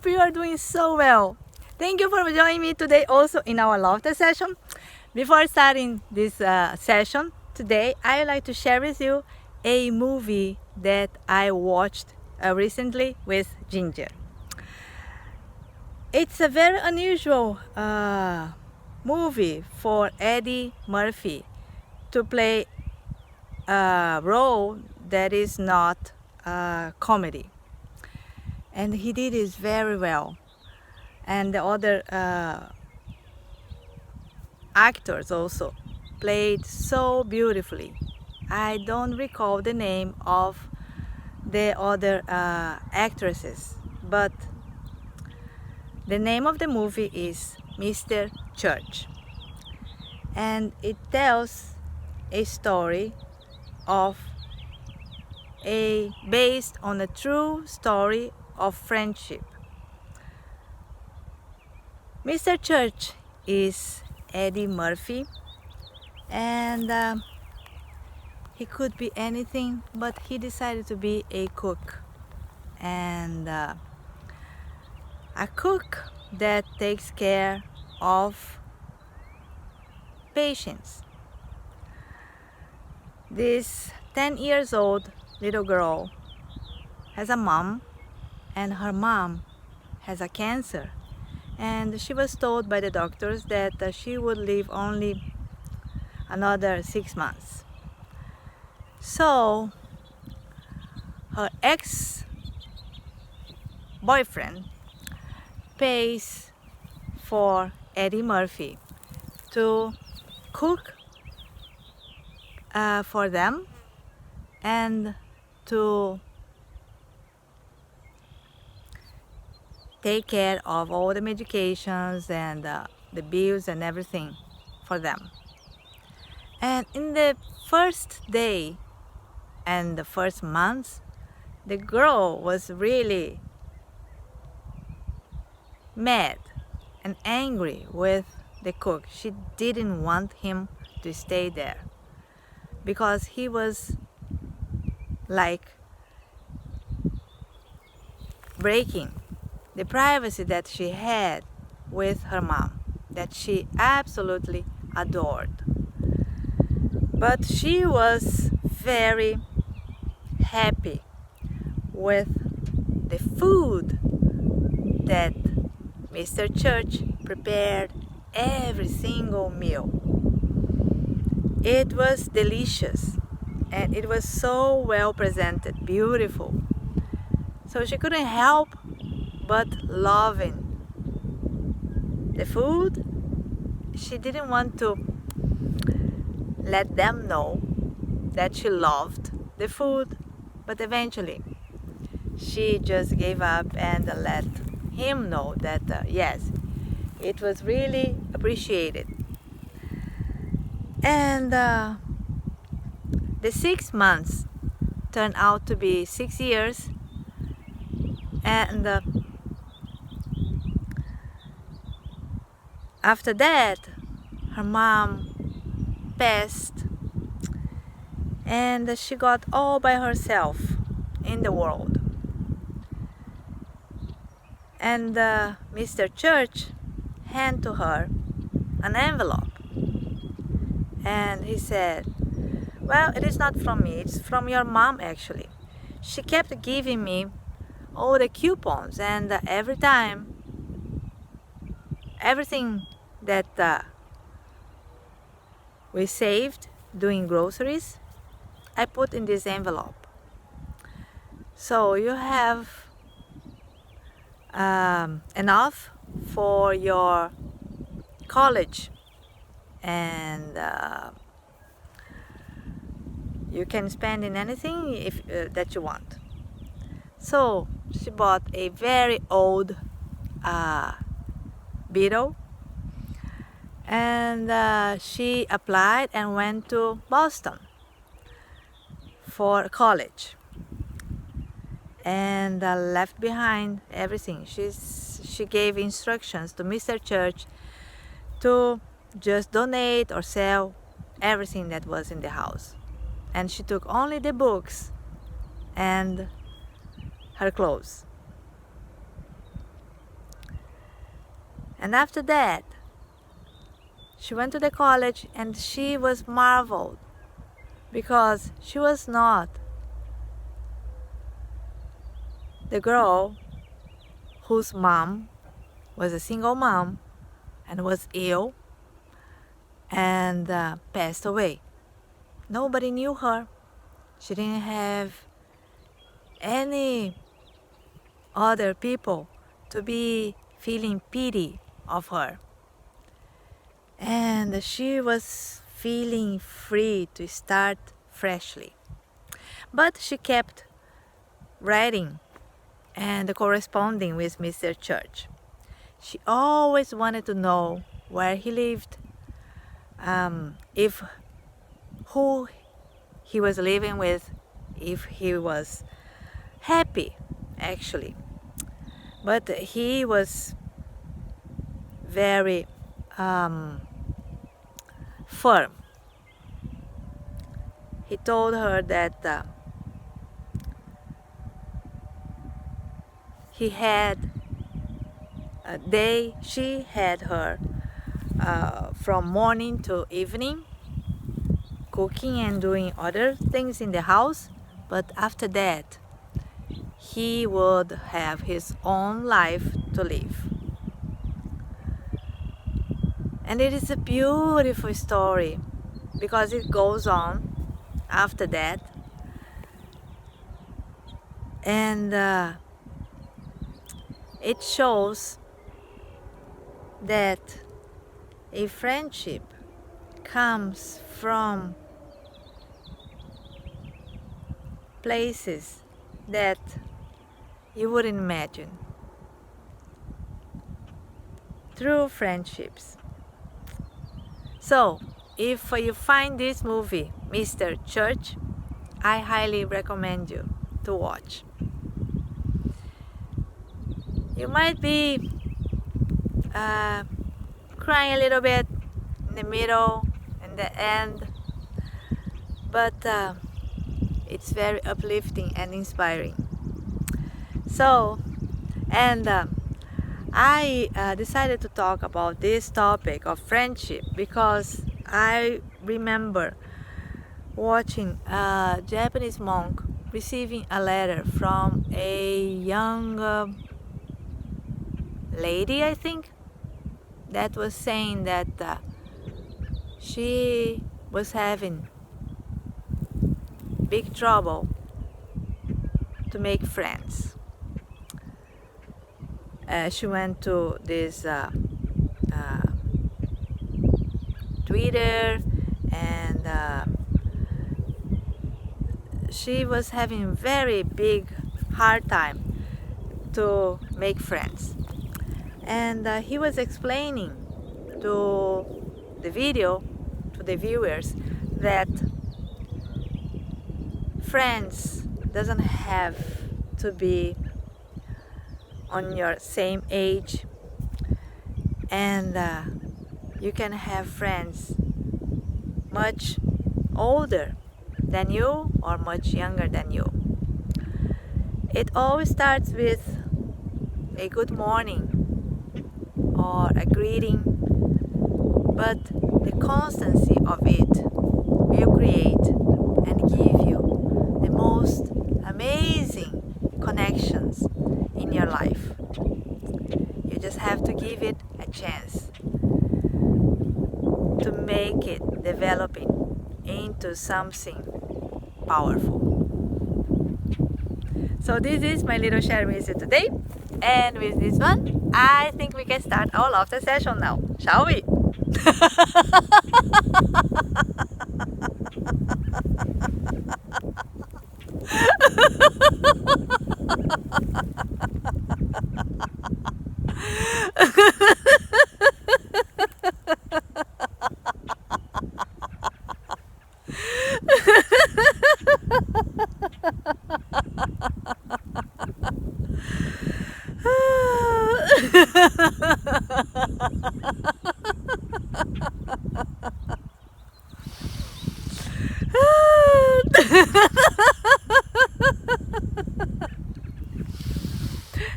hope you are doing so well. Thank you for joining me today also in our laughter session. Before starting this session today, I would like to share with you a movie that I watched recently with Ginger. It's a very unusual movie for Eddie Murphy to play a role that is not comedy. And he did it very well. And the other actors also played so beautifully. I don't recall the name of the other actresses, but the name of the movie is Mr. Church. And it tells a story based on a true story of friendship. Mr. Church is Eddie Murphy, and he could be anything, but he decided to be a cook, and a cook that takes care of patients. This 10 years old little girl has a mom, and her mom has a cancer, and she was told by the doctors that she would live only another 6 months. So her ex-boyfriend pays for Eddie Murphy to cook for them and to take care of all the medications and the bills and everything for them. And in the first day and the first months, the girl was really mad and angry with the cook. She didn't want him to stay there because he was like breaking the privacy that she had with her mom, that she absolutely adored. But she was very happy with the food that Mr. Church prepared every single meal. It was delicious and it was so well presented, beautiful. So she couldn't help but loving the food. She didn't want to let them know that she loved the food, but eventually she just gave up and let him know that yes, it was really appreciated. And the 6 months turned out to be 6 years, and after that her mom passed and she got all by herself in the world. And Mr. Church handed to her an envelope, and he said, well, it is not from me, it's from your mom actually. She kept giving me all the coupons, and every time everything that we saved doing groceries, I put in this envelope. So you have enough for your college, and you can spend in anything if that you want. So she bought a very old Beetle, and she applied and went to Boston for college, and left behind everything. She gave instructions to Mr. Church to just donate or sell everything that was in the house, and she took only the books and her clothes. And after that, she went to the college and she was marveled because she was not the girl whose mom was a single mom and was ill and passed away. Nobody knew her. She didn't have any other people to be feeling pity of her. And she was feeling free to start freshly. But she kept writing and corresponding with Mr. Church. She always wanted to know where he lived, if who he was living with, if he was happy actually. But he was very firm. He told her that he had a day, she had her from morning to evening, cooking and doing other things in the house, but after that he would have his own life to live. And it is a beautiful story because it goes on after that, and it shows that a friendship comes from places that you wouldn't imagine. True friendships. So, if you find this movie, Mr. Church, I highly recommend you to watch. You might be crying a little bit in the middle and the end, but it's very uplifting and inspiring. So, and I decided to talk about this topic of friendship because I remember watching a Japanese monk receiving a letter from a young lady, I think, that was saying that she was having big trouble to make friends. She went to this Twitter, and she was having very big hard time to make friends. And he was explaining to the video, to the viewers, that friends doesn't have to be on your same age, and you can have friends much older than you or much younger than you. It always starts with a good morning or a greeting, but the constancy of it will create and give you the most amazing connections in your life. You just have to give it a chance to make it developing into something powerful. So this is my little share with you today, and with this one I think we can start our laughter session now, shall we?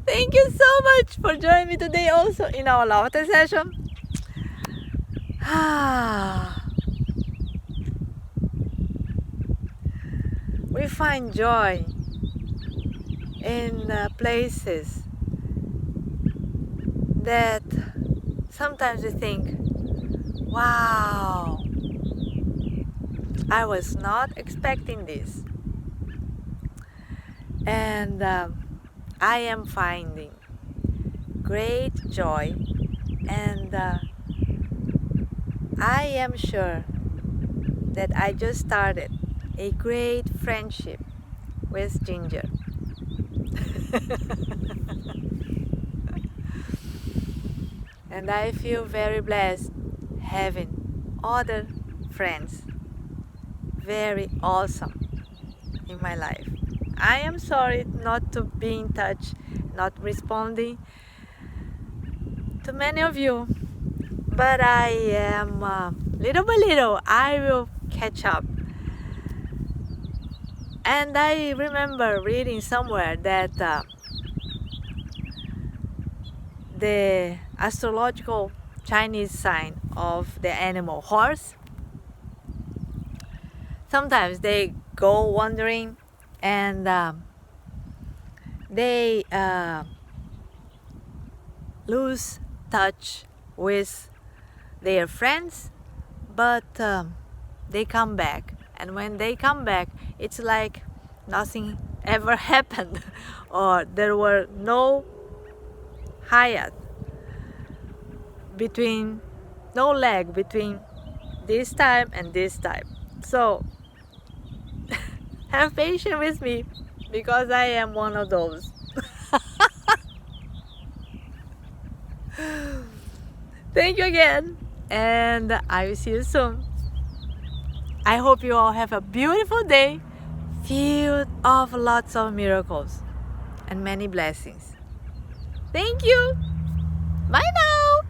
Thank you you so much for joining me today also in our laughter session. We find joy in places that sometimes we think, wow, I was not expecting this. And I am finding great joy, and I am sure that I just started a great friendship with Ginger. And I feel very blessed having other friends, very awesome in my life. I am sorry not to be in touch, not responding to many of you, but I am little by little I will catch up. And I remember reading somewhere that the astrological Chinese sign of the animal horse, sometimes they go wandering and they lose touch with their friends, but they come back, and when they come back it's like nothing ever happened or there were no hiatus between, no lag between this time and this time. So have patience with me, because I am one of those. Thank you again, and I will see you soon. I hope you all have a beautiful day filled of lots of miracles and many blessings. Thank you. Bye now.